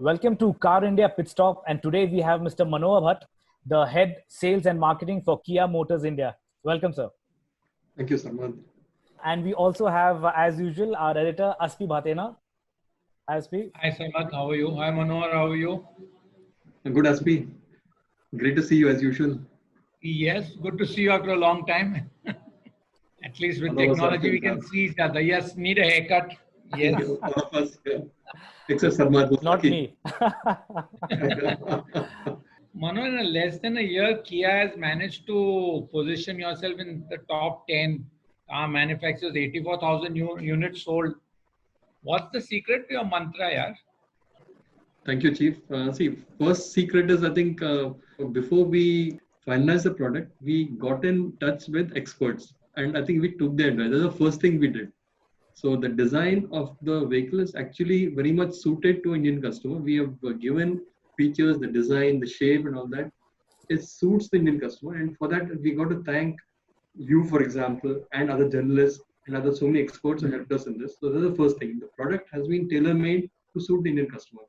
Welcome to Car India Pit Stop, and today we have Mr. Manohar Bhatt, the head sales and marketing for Kia Motors India. Welcome, sir. Thank you, Sarmad. And we also have, as usual, our editor Aspi Bhatena. Aspi. Hi, Sarmad. How are you? Hi, Manohar. How are you? Good, Aspi. Great to see you as usual. Yes, good to see you after a long time. At least with technology, we can see each other. Yes, need a haircut. Yes. All of us, yeah. Except Sarmad. Not me. Manohar, in less than a year, Kia has managed to position yourself in the top 10 car manufacturers, 84,000 units sold. What's the secret to your mantra, yaar? Thank you, Chief. See, first secret is I think before we finalized the product, we got in touch with experts, and I think we took their advice. That's the first thing we did. So the design of the vehicle is actually very much suited to Indian customer. We have given features, the design, the shape, and all that. It suits the Indian customer, and for that we got to thank you, for example, and other journalists and other so many experts who helped us in this. So that's the first thing. The product has been tailor-made to suit the Indian customer.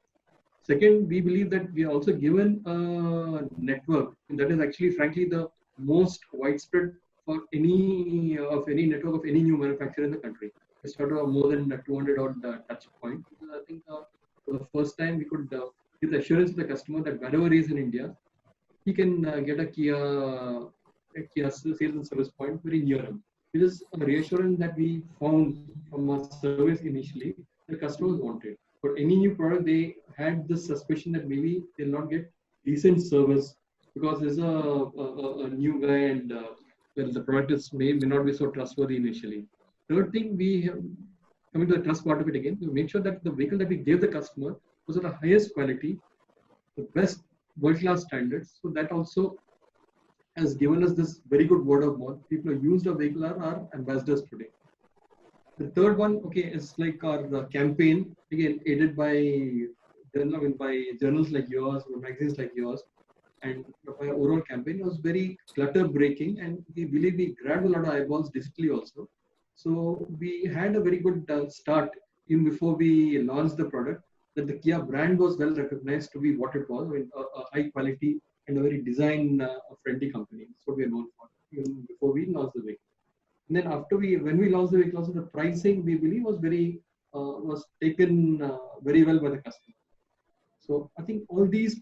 Second, we believe that we are also given a network that is actually, frankly, the most widespread for any network of any new manufacturer in the country. It's sort of more than 200 odd touch points. I think for the first time we could give the assurance to the customer that wherever he is in India, he can get a Kia sales and service point very near him. It is a reassurance that we found from our service initially the customers wanted. For any new product, they had this suspicion that maybe they'll not get decent service because there's a new guy and the product may not be so trustworthy initially. Third thing, we have coming to the trust part of it again, we make sure that the vehicle that we gave the customer was of the highest quality, the best world-class standards. So that also has given us this very good word of mouth. People who used our vehicle are our ambassadors today. The third one, is like our campaign, again, aided by journals like yours or magazines like yours. And by our overall campaign, it was very clutter breaking, and we believe we grabbed a lot of eyeballs digitally also. So we had a very good start even before we launched the product, that the Kia brand was well recognized to be what it was, a high quality and a very design friendly company. That's what we are known for, even before we launched the vehicle. And then when we launched the vehicle, also the pricing we believe was taken very well by the customer. So I think all these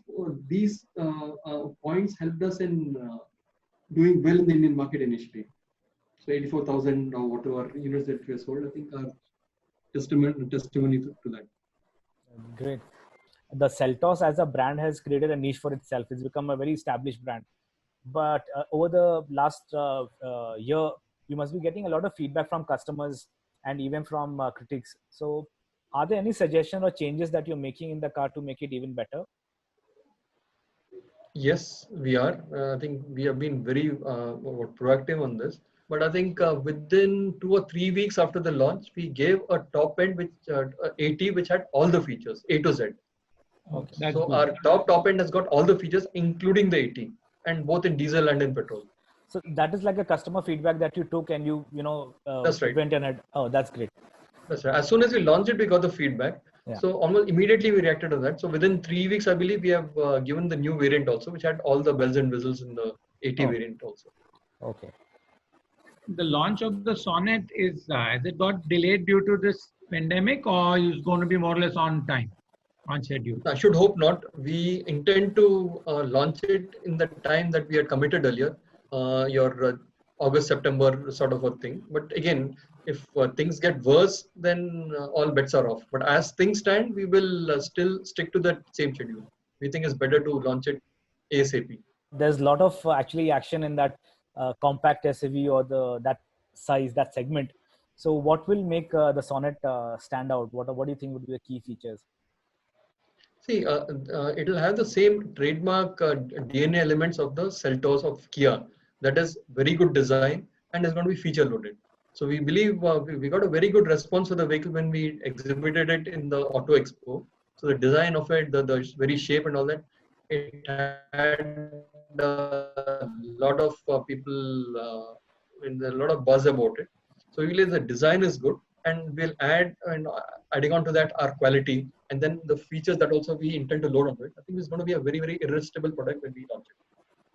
points helped us in doing well in the Indian market initially. So 84,000 or whatever units that we sold, I think are testimony to that. Great. The Seltos as a brand has created a niche for itself. It's become a very established brand. But over the last year, you must be getting a lot of feedback from customers and even from critics. So are there any suggestions or changes that you're making in the car to make it even better? Yes, we are. I think we have been very proactive on this. But I think within 2 or 3 weeks after the launch, we gave a top end which 80, which had all the features, A to Z. Okay. So our top end has got all the features, including the 80, and both in diesel and in petrol. So that is like a customer feedback that you took and That's right. went ahead. Oh, that's great. That's right. As soon as we launched it, we got the feedback. Yeah. So almost immediately we reacted to that. So within 3 weeks, I believe we have given the new variant also, which had all the bells and whistles in the 80 variant also. Okay. The launch of the Sonet has it got delayed due to this pandemic, or is going to be more or less on time, on schedule? I should hope not. We intend to launch it in the time that we had committed earlier, your August, September sort of a thing. But again, if things get worse, then all bets are off. But as things stand, we will still stick to that same schedule. We think it's better to launch it ASAP. There's a lot of actually action in that compact SUV or that size, that segment. So what will make the Sonet stand out? What do you think would be the key features? See, it will have the same trademark DNA elements of the Seltos of Kia. That is very good design and is going to be feature loaded. So we believe we got a very good response for the vehicle when we exhibited it in the Auto Expo. So the design of it, the very shape and all that, it had a lot of people, a lot of buzz about it. So we believe the design is good. and we'll add and adding on to that our quality, and then the features that also we intend to load onto it. I think it's going to be a very, very irresistible product when we launch it,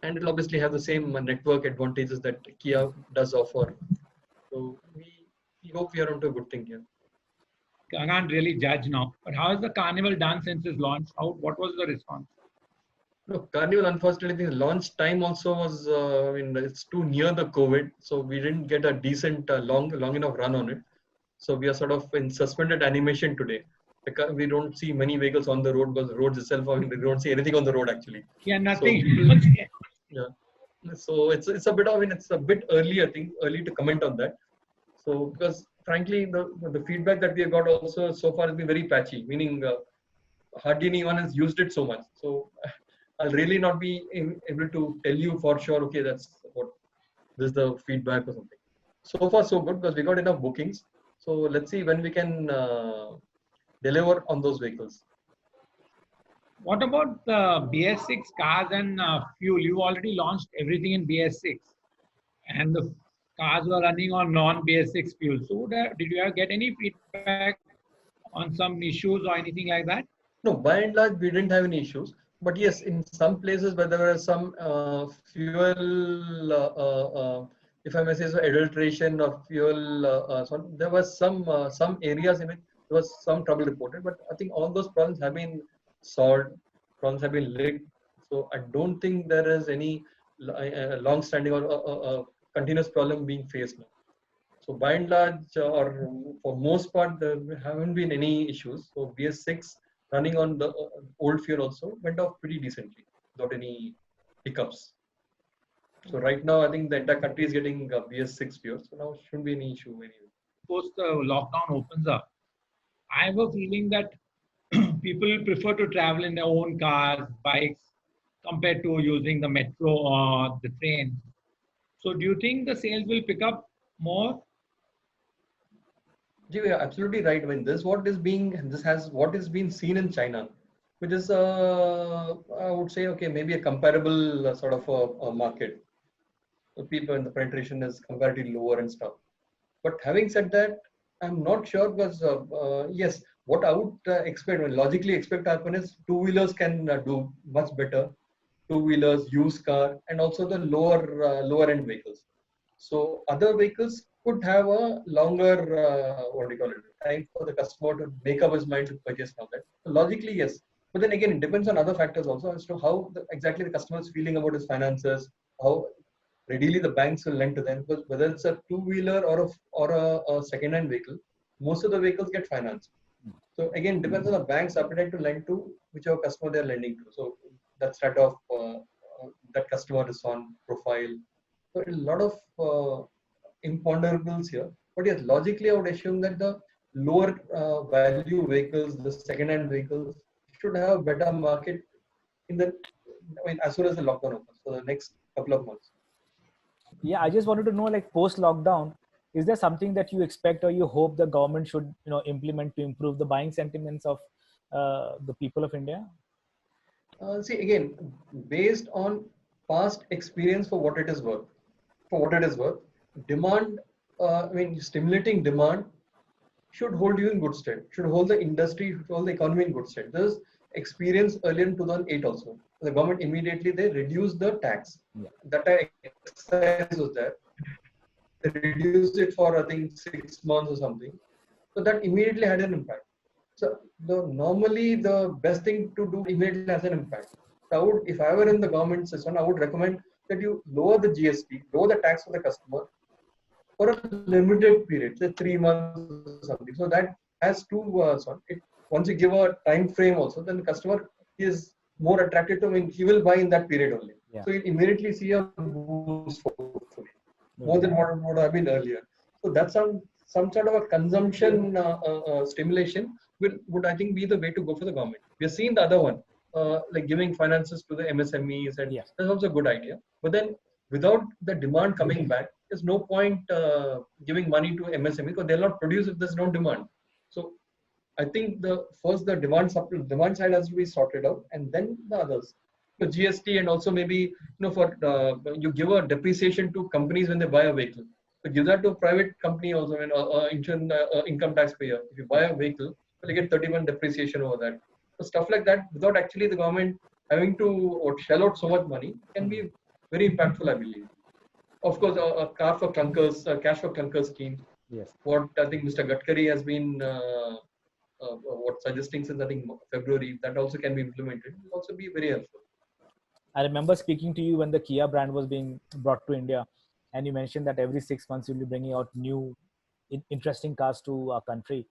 and it'll obviously have the same network advantages that Kia does offer. So we hope we are onto a good thing here. I can't really judge now, but how has the Carnival done since its launch? What was the response? No, Carnival, unfortunately, the launch time also was, it's too near the COVID, so we didn't get a decent, long enough run on it. So we are sort of in suspended animation today. Because we don't see many vehicles on the road because the roads itself, we don't see anything on the road actually. Yeah, nothing. Yeah. So it's a bit of, it's a bit early, I think, early to comment on that. So because frankly, the feedback that we have got also so far has been very patchy, meaning hardly anyone has used it so much. So I'll really not be able to tell you for sure, okay, that's what this is the feedback or something. So far, so good because we got enough bookings. So let's see when we can deliver on those vehicles. What about the BS6 cars and fuel? You already launched everything in BS6, and the cars were running on non-BS6 fuel. So did you get any feedback on some issues or anything like that? No, by and large, we didn't have any issues. But yes, in some places where there were some fuel, if I may say so, adulteration or fuel, so there was some areas in which there was some trouble reported. But I think all those problems have been solved. Problems have been licked. So I don't think there is any long-standing or continuous problem being faced now. So by and large, or for most part, there haven't been any issues. So BS6 running on the old fuel also went off pretty decently without any hiccups. So right now, I think the entire country is getting BS6 fuel. So now shouldn't be any issue anyway. Post the lockdown opens up, I have a feeling that people prefer to travel in their own cars, bikes, compared to using the metro or the train. So do you think the sales will pick up more? You are absolutely right. I mean, what is being seen in China, which is I would say, okay, maybe a comparable sort of a market. So people in the penetration is comparatively lower and stuff. But having said that, I'm not sure because yes, what I would logically expect to happen is two-wheelers can do much better. Two-wheelers, used car, and also the lower end vehicles. So other vehicles could have a longer time for the customer to make up his mind to purchase now that. So logically, yes. But then again, it depends on other factors also as to how exactly the customer is feeling about his finances, how readily the banks will lend to them. Because whether it's a two-wheeler or a second-hand vehicle, most of the vehicles get financed. So again, depends on the bank's appetite to lend to whichever customer they're lending to. So that set of that customer is on profile. So a lot of imponderables here. But yes, logically, I would assume that the lower value vehicles, the second-hand vehicles, should have a better market as soon as the lockdown opens for the next couple of months. Yeah, I just wanted to know, like post lockdown, is there something that you expect or you hope the government should implement to improve the buying sentiments of the people of India? See, again, based on past experience for what it is worth, demand, stimulating demand should hold you in good stead, should hold the industry, should hold the economy in good stead. There's experience earlier in 2008 also. The government immediately, they reduced the tax. Yeah. That exercise was there. They reduced it for, I think, 6 months or something. So that immediately had an impact. So normally the best thing to do immediately has an impact. So if I were in the government system, I would recommend that you lower the GST, lower the tax for the customer for a limited period, say 3 months or something. So that has two, once you give a time frame also, then the customer is more attracted to, he will buy in that period only. Yeah. So you immediately see a boost hopefully, more than what have been earlier. So that's some sort of a consumption stimulation would I think be the way to go for the government. We have seen the other one, like giving finances to the MSMEs, and that's also a good idea. But then without the demand coming back, there's no point giving money to MSME because they'll not produce if there's no demand. So I think the demand side has to be sorted out, and then the others. So GST, and also maybe for you give a depreciation to companies when they buy a vehicle. So give that to a private company also, when insurance income taxpayer. If you buy a vehicle, well, you get 31 depreciation over that. So stuff like that, without actually the government having to shell out so much money, can be very impactful, I believe. Of course, a car for clunkers, cash for clunkers scheme. Yes. What I think Mr. Gadkari has been what suggesting since I think February, that also can be implemented. Will also be very helpful. I remember speaking to you when the Kia brand was being brought to India, and you mentioned that every 6 months you'll be bringing out new, interesting cars to our country.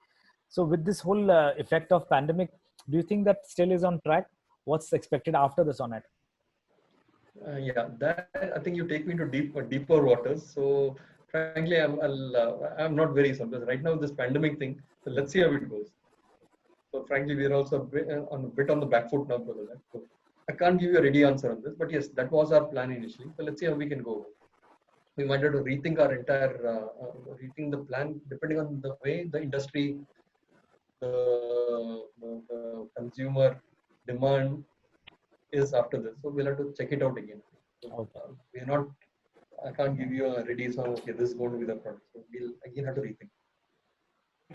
So, with this whole effect of pandemic, do you think that still is on track? What's expected after the Sonet? Yeah, that I think you take me to deeper waters. So, frankly, I'm not very surprised right now. This pandemic thing. So let's see how it goes. So, frankly, we're also a bit on the back foot now because of that. So, I can't give you a ready answer on this, but yes, that was our plan initially. So let's see how we can go. We might have to rethink our entire rethink the plan depending on the way the industry, the consumer demand is after this. So we'll have to check it out again. So, Okay. we're not. I can't give you a ready song. Okay, this is going to be the product. So we'll again have to rethink.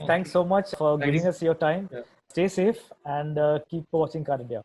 Thanks so much for Thanks. giving us your time. Yeah. Stay safe and keep watching Car India.